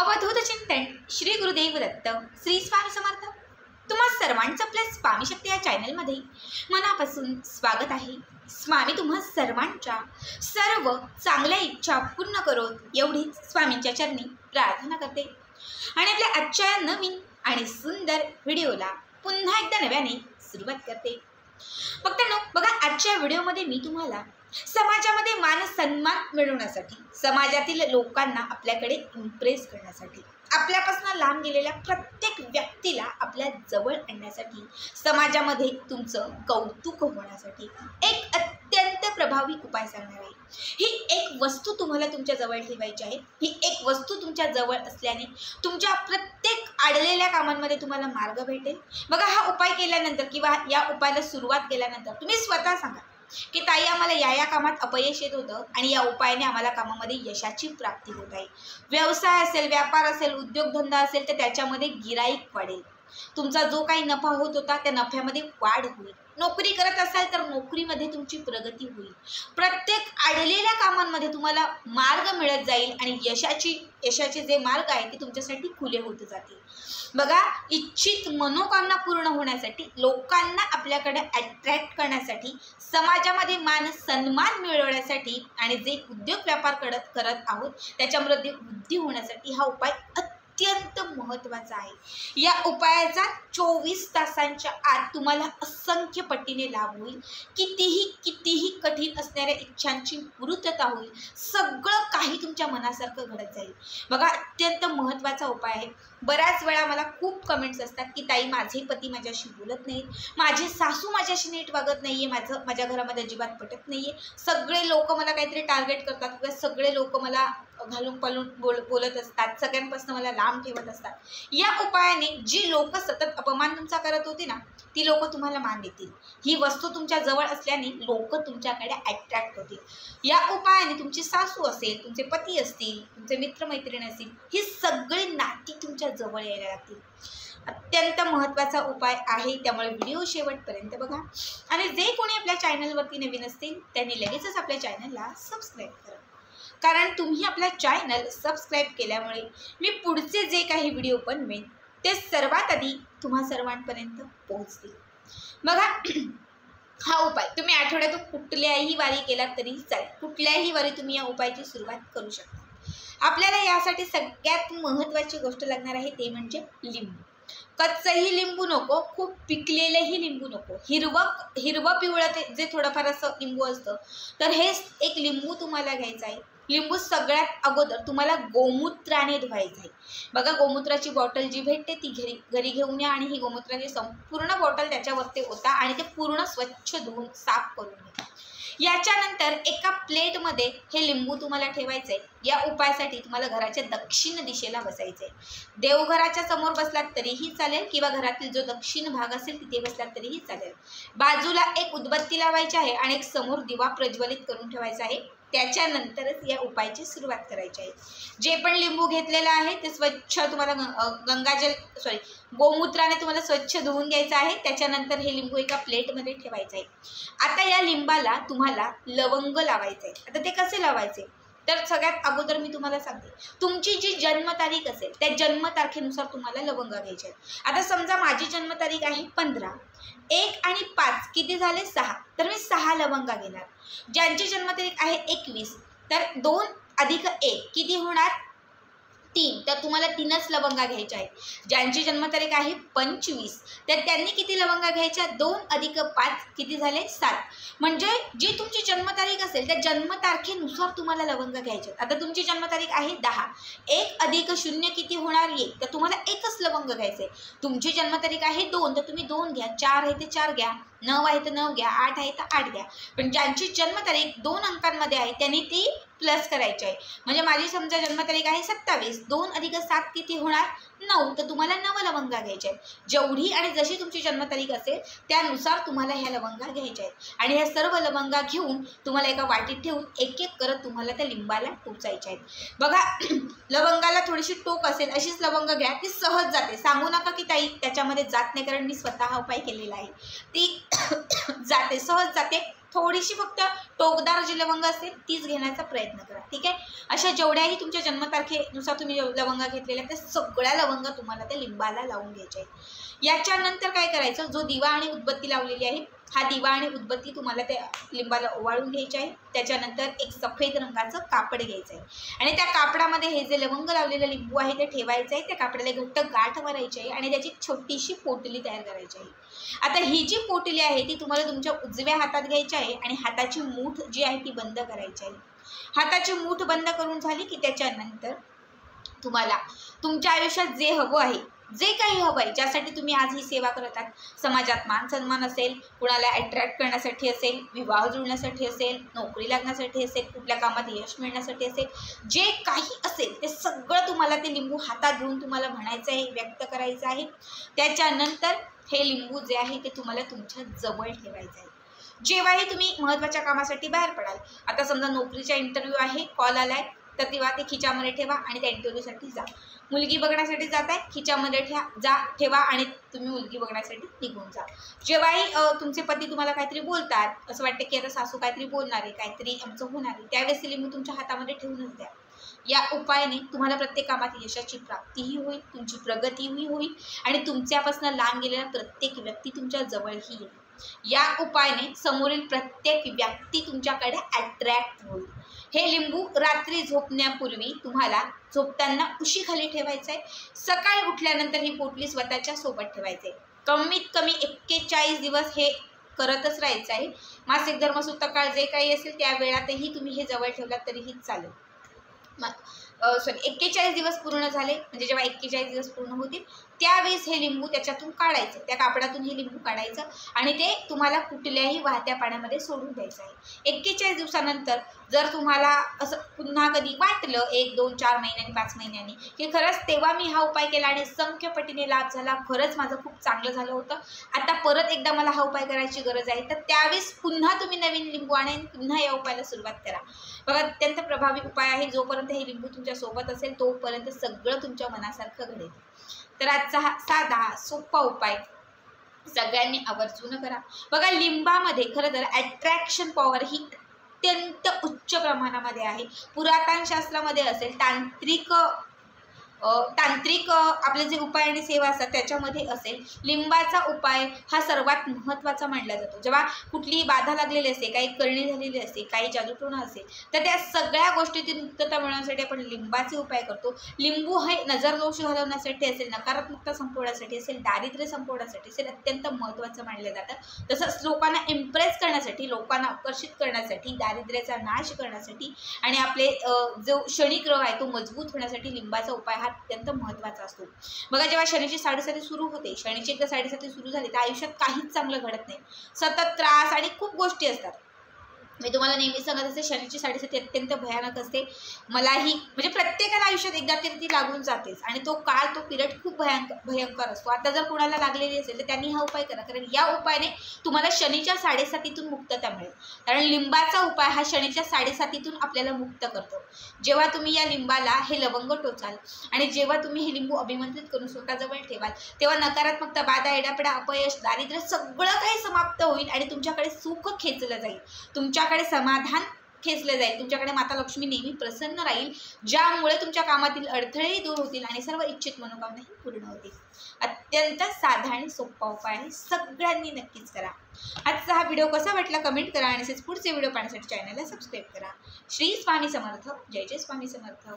अवधूत चिंतन श्री गुरुदेव दत्त श्री स्वामी समर्थ। तुम्हा सर्वांचं आपल्या स्वामी शक्ती या चॅनलमध्ये मनापासून स्वागत आहे। स्वामी तुम्हा सर्वांच्या सर्व चांगल्या इच्छा पूर्ण करोत एवढीच स्वामींच्या चरणी प्रार्थना करते आणि आपल्या आजच्या नवीन आणि सुंदर व्हिडिओला पुन्हा एकदा नव्याने सुरुवात करते। भक्तांनो, बघा, आजच्या व्हिडिओमध्ये मी तुम्हाला समाजामध्ये मान सन्मान मिळवण्यासाठी, समाजातील लोकांना आपल्याकडे इम्प्रेस करण्यासाठी, आपल्यापासून लांब गेलेल्या प्रत्येक व्यक्तीला आपल्या जवळ आणण्यासाठी, समाजामध्ये तुमचं कौतुक होण्यासाठी एक अत्यंत प्रभावी उपाय सांगणार आहे। ही एक वस्तू तुम्हाला तुमच्या जवळ ठेवायची आहे। ही एक वस्तू तुमच्या जवळ असल्याने तुमच्या प्रत्येक अडलेल्या कामांमध्ये तुम्हाला मार्ग भेटेल। बघा, हा उपाय केल्यानंतर किंवा या उपायाला सुरुवात केल्यानंतर तुम्ही स्वतः सांगा की ताई, आम्हाला या कामात अपयश येत होतं आणि या उपायाने आम्हाला कामामध्ये यशाची प्राप्ती होत आहे। व्यवसाय असेल, व्यापार असेल, उद्योगधंदा असेल तर त्याच्यामध्ये गिराईक वाढेल। तुमचा जो काही नफा होत होता त्या नफ्यामध्ये वाढ होईल। नोकरी करत असाल तर नोकरीमध्ये तुमची प्रगती होईल। प्रत्येक अडलेल्या कामांमध्ये तुम्हाला मार्ग मिळत जाईल आणि यशाचे जे मार्ग आहेत ते तुमच्यासाठी खुले होत जातील। बघा, इच्छित मनोकामना पूर्ण होण्यासाठी, लोकांना आपल्याकडे अट्रॅक्ट करण्यासाठी, समाजामध्ये मान सन्मान मिळवण्यासाठी आणि जे उद्योग व्यापार करत आहोत त्याच्यामध्ये वृद्धी होण्यासाठी हा उपाय अत्यंत महत्त्वाचा आहे। या उपायाचा 24 तासांच्या आत तुम्हाला असंख्य पटीने लाभ होईल। कितीही कठीण असणाऱ्या इच्छांची पूर्तता होईल। सगळं काही तुमच्या मनासारखं घडत जाईल। बघा, अत्यंत महत्त्वाचा उपाय आहे। बऱ्याच वेळा मला खूप कमेंट्स असतात की ताई, माझे पती माझ्याशी बोलत नाहीत, माझे सासू माझ्याशी नीट वागत नाहीये, माझ्या घरामध्ये अजिबात पटत नाहीये, सगळे लोक मला काहीतरी टार्गेट करतात किंवा सगळे लोक मला घालून पालून बोलत असतात, सगळ्यांपासून मला लांब ठेवत असतात। या उपायाने जी लोक सतत अपमान तुमचा करत होती ना, ती लोक तुम्हाला मान देतील। ही वस्तू तुमच्या जवळ असल्याने लोक तुमच्याकडे अट्रॅक्ट होतील। या उपायाने तुमची सासू असेल, तुमचे पती असतील, तुमचे मित्रमैत्रिणी असतील, ही सगळी नाती तुमच्या जवळ यायला लागतील। अत्यंत महत्त्वाचा उपाय आहे, त्यामुळे व्हिडिओ शेवटपर्यंत बघा आणि जे कोणी आपल्या चॅनलवरती नवीन असतील त्यांनी लगेचच आपल्या चॅनलला सबस्क्राईब करा, कारण तुम्ही आपल्या चॅनल सबस्क्राईब केल्यामुळे मी पुढचे जे काही व्हिडिओ बनवेन ते सर्वात आधी तुम्हा सर्वांपर्यंत पोहोचतील। बघा, हा उपाय तुम्ही आठवड्यातून कुठल्याही वारी केला तरी चालेल। कुठल्याही वारी तुम्ही या उपायाची सुरुवात करू शकता। आपल्याला यासाठी सगळ्यात महत्त्वाची गोष्ट लागणार आहे ते म्हणजे लिंबू। कच्चंही लिंबू नको, खूप पिकलेलंही लिंबू नको, हिरवं पिवळं जे थोडंफार असं लिंबू असतं, तर हे एक लिंबू तुम्हाला घ्यायचं आहे। लिंबू सगळ्यात अगोदर तुम्हाला गोमूत्राने धुवायचं आहे। बघा, गोमूत्राची बॉटल जी भेटते ती घरी घेऊन या आणि ही गोमूत्राची संपूर्ण बॉटल त्याच्यावरती ओता आणि ते पूर्ण स्वच्छ धुवून साफ करून घ्या। याच्यानंतर एका प्लेटमध्ये हे लिंबू तुम्हाला ठेवायचं आहे। या उपायासाठी तुम्हाला घराच्या दक्षिण दिशेला बसायचं आहे। देवघराच्या समोर बसलात तरीही चालेल किंवा घरातील जो दक्षिण भाग असेल तिथे बसलात तरीही चालेल। बाजूला एक उदबत्ती लावायची आहे आणि एक समोर दिवा प्रज्वलित करून ठेवायचा आहे। त्याच्यानंतरच या उपायाची सुरुवात करायची आहे। जे पण लिंबू घेतलेलं आहे ते स्वच्छ तुम्हाला गोमूत्राने तुम्हाला स्वच्छ धुवून घ्यायचं आहे। त्याच्यानंतर हे लिंबू एका प्लेटमध्ये ठेवायचं आहे। आता या लिंबाला तुम्हाला लवंग लावायचं आहे। आता ते कसे लावायचे तर सगळ्यात अगोदर मी तुम्हाला सांगते, तुमची जी जन्मतारीख असेल त्या जन्मतारखेनुसार तुम्हाला लवंग घ्यायचे आहेत। आता समजा माझी जन्मतारीख आहे 15, 1 आणि 5 किती झाले 6, तर मी 6 लवंगा घेणार। ज्यांची जन्मतारीख आहे 21 तर 2 अधिक 1 किती होणार 3, तर तुम्हाला 3च लवंगा घ्यायच्या आहेत। ज्यांची जन्मतारीख आहे 25 तर त्यांनी किती लवंगा घ्यायच्या 2 अधिक 5 किती झाले 7। म्हणजे जी तुमची जन्मतारीख असेल त्या जन्मतारखेनुसार तुम्हाला लवंग घ्यायचे। आता तुमची जन्मतारीख आहे 10, 1 अधिक 0 किती होणार 1, तर तुम्हाला एकच लवंग घ्यायचे। तुमची जन्मतारीख आहे 2 तर तुम्ही 2 घ्या, 4 आहे ते 4 घ्या, 9 आहे तर 9 घ्या, 8 आहे तर 8 घ्या। पण ज्यांची जन्मतारीख 2 अंकांमध्ये आहे त्यांनी ती प्लस करायची आहे। म्हणजे माझी समजा जन्मतारीख आहे 27, 2 अधिक 7 किती होणार 9, तर तुम्हाला 9 लवंगा घ्यायच्या आहेत। जेवढी आणि जशी तुमची जन्मतारीख असेल त्यानुसार तुम्हाला ह्या लवंगा घ्यायच्या आहेत आणि ह्या सर्व लवंगा घेऊन तुम्हाला एका वाटीत ठेवून एक एक करत तुम्हाला त्या लिंबाला टोचायच्या आहेत। बघा, लवंगाला थोडीशी टोक असेल अशीच लवंग घ्या, ती सहज जाते। सांगू नका की ताई त्याच्यामध्ये जात नाही, कारण मी स्वतः हा उपाय केलेला आहे। ती जाते, सहज जाते। थोडीशी फक्त टोकदार जी लवंग असेल तीच घेण्याचा प्रयत्न करा, ठीक आहे। अशा जेवढ्याही तुमच्या जन्मतारखेनुसार तुम्ही लवंगा घेतलेल्या त्या सगळ्या लवंगा तुम्हाला त्या लिंबाला लावून घ्यायच्या आहेत। याच्यानंतर काय करायचं, जो दिवा आणि उदबत्ती लावलेली आहे, हा दिवा आणि उदबत्ती तुम्हाला त्या लिंबाला ओवाळून घ्यायची आहे। त्याच्यानंतर एक सफेद रंगाचं कापड घ्यायचं आहे आणि त्या कापडामध्ये हे जे लवंग लावलेलं लिंबू आहे ते ठेवायचं आहे। त्या कापडाला घट्ट गाठ मारायची आहे आणि त्याची छोटीशी पोटली तयार करायची आहे। आता ही जी पोटली आहे ती तुम्हाला तुमच्या उजव्या हातात घ्यायची आहे आणि हाताची मूठ जी आहे ती बंद करायची आहे। हाताची मूठ बंद करून झाली की त्याच्यानंतर तुम्हाला तुमच्या आयुष्यात जे हवं आहे, जे काही हवं आहे, ज्यासाठी तुम्ही आज ही सेवा करत आहात, समाजात मान सन्मान असेल, कुणाला अट्रॅक्ट करण्यासाठी असेल, विवाह जुळण्यासाठी असेल, नोकरी लागण्यासाठी असेल, कुठल्या कामात यश मिळण्यासाठी असेल, जे काही असेल ते सगळं तुम्हाला ते लिंबू हातात घेऊन तुम्हाला म्हणायचं आहे, व्यक्त करायचं आहे। त्याच्यानंतर हे लिंबू जे आहे ते तुम्हाला तुमच्या जवळ ठेवायचं आहे। जेव्हाही तुम्ही महत्त्वाच्या कामासाठी बाहेर पडाल, आता समजा नोकरीचा इंटरव्ह्यू आहे, कॉल आलाय, तर तेव्हा ते खिच्यामध्ये ठेवा आणि त्या इंटरव्ह्यूसाठी जा। मुलगी बघण्यासाठी जात आहे, खिच्यामध्ये ठेवा आणि तुम्ही मुलगी बघण्यासाठी निघून जा। जेव्हाही तुमचे पती तुम्हाला काहीतरी बोलतात, असं वाटतं की आता सासू काहीतरी बोलणार आहे, काहीतरी आमचं होणार आहे, त्यावेळेस लिंबू तुमच्या हातामध्ये ठेवूनच द्या। या उपायाने तुम्हाला प्रत्येक कामात यशाची प्राप्तीही होईल, तुमची प्रगतीही होईल आणि तुमच्यापासून लांब गेलेला प्रत्येक व्यक्ती तुमच्या जवळही येईल। या उपायाने समोरील प्रत्येक व्यक्ती तुमच्याकडे अट्रॅक्ट होईल। हे लिंबू रात्री झोपण्यापूर्वी तुम्हाला झोपताना उशीखाली ठेवायचं आहे। सकाळी उठल्यानंतर ही पोटली स्वतःच्या सोबत ठेवायचं आहे। कमीत कमी 41 दिवस हे करतच राहायचं आहे। मासिक धर्म सूतकाळ जे काही असेल त्या वेळातही तुम्ही हे जवळ ठेवलात तरीही चालेल। 41 दिवस पूर्ण झाले म्हणजे जेव्हा 41 दिवस पूर्ण होतील त्यावेळेस हे लिंबू त्याच्यातून काढायचं, त्या कापडातून हे लिंबू काढायचं आणि ते तुम्हाला कुठल्याही वाहत्या पाण्यामध्ये सोडून द्यायचं आहे। 41 दिवसानंतर जर तुम्हाला असं पुन्हा कधी वाटलं 1, 2, 4 महिन्यांनी, 5 महिन्यांनी की खरंच तेव्हा मी हा उपाय केला आणि संख्य पटीने लाभ झाला, खरंच माझं खूप चांगलं झालं होतं, आता परत एकदा मला हा उपाय करायची गरज आहे, तर त्यावेळेस पुन्हा तुम्ही नवीन लिंबू आणा आणि पुन्हा या उपायाला सुरुवात करा। बघा, अत्यंत प्रभावी उपाय आहे। जोपर्यंत हे लिंबू तुमच्या सोबत असेल तोपर्यंत सगळं तुमच्या मनासारखं घडेल। तर आजचा हा साधा सोपा उपाय सगळ्यांनी आवर्जून करा। बघा, लिंबामध्ये खरं तर अट्रॅक्शन पॉवर ही अत्यंत उच्च प्रमाणामध्ये आहे। पुरातन शास्त्रामध्ये असेल, तांत्रिक आपले जे उपाय आणि सेवा असतात त्याच्यामध्ये असेल, लिंबाचा उपाय हा सर्वात महत्त्वाचा मानला जातो। जेव्हा कुठलीही बाधा लागलेली असते, काही करणी झालेली असते, काही जादूटोणा असेल, तर त्या सगळ्या गोष्टीतून मुक्तता मिळवण्यासाठी आपण लिंबाचे उपाय करतो। लिंबू हे नजर दोष घालवण्यासाठी असेल, नकारात्मकता संपवण्यासाठी असेल, दारिद्र्य संपवण्यासाठी असेल अत्यंत महत्त्वाचं मानलं जातं। तसंच लोकांना इम्प्रेस करण्यासाठी, लोकांना आकर्षित करण्यासाठी, दारिद्र्याचा नाश करण्यासाठी आणि आपले जो शनी ग्रह आहे तो मजबूत होण्यासाठी लिंबाचा उपाय हा अत्यंत महत्त्वाचा असतो। बघा, जेव्हा शनीची साडेसाती सुरू होते, शनीची एकदा साडेसाती सुरू झाली तर आयुष्यात काहीच चांगलं घडत नाही, सतत त्रास आणि खूप गोष्टी असतात। मी तुम्हाला नेहमी सांगत असते, शनीची साडेसाती अत्यंत भयानक असते। मलाही म्हणजे प्रत्येकाला आयुष्यात एकदा तरी ती लागून जातेच आणि तो काळ, तो पिरियड खूप भयंकर असतो। आता जर कोणाला लागलेली असेल तर त्यांनी हा उपाय करा, कारण या उपायाने तुम्हाला शनीच्या साडेसातीतून मुक्तता मिळेल। कारण लिंबाचा उपाय हा शनीच्या साडेसातीतून आपल्याला मुक्त करतो। जेव्हा तुम्ही या लिंबाला हे लवंग टोचाल आणि जेव्हा तुम्ही हे लिंबू अभिमंत्रित करून स्वतःजवळ ठेवाल तेव्हा नकारात्मकता, बाधा, एडापडा, अपयश, दारिद्र्य सगळं काही समाप्त होईल आणि तुमच्याकडे सुख खेचलं जाईल, तुमच्याकडे समाधान खेचलं जाईल, तुमच्याकडे माता लक्ष्मी नेहमी प्रसन्न राहील, ज्यामुळे तुमच्या कामातील अडथळेही दूर होतील आणि सर्व इच्छित मनोकामनाही पूर्ण होतील। अत्यंत साधा आणि सोपा उपाय आहे, सगळ्यांनी नक्कीच करा। आजचा हा व्हिडिओ कसा वाटला कमेंट करा आणि असेच पुढचे व्हिडिओ पाहण्यासाठी चॅनलला सबस्क्राईब करा। श्री स्वामी समर्थ, जय जय स्वामी समर्थ।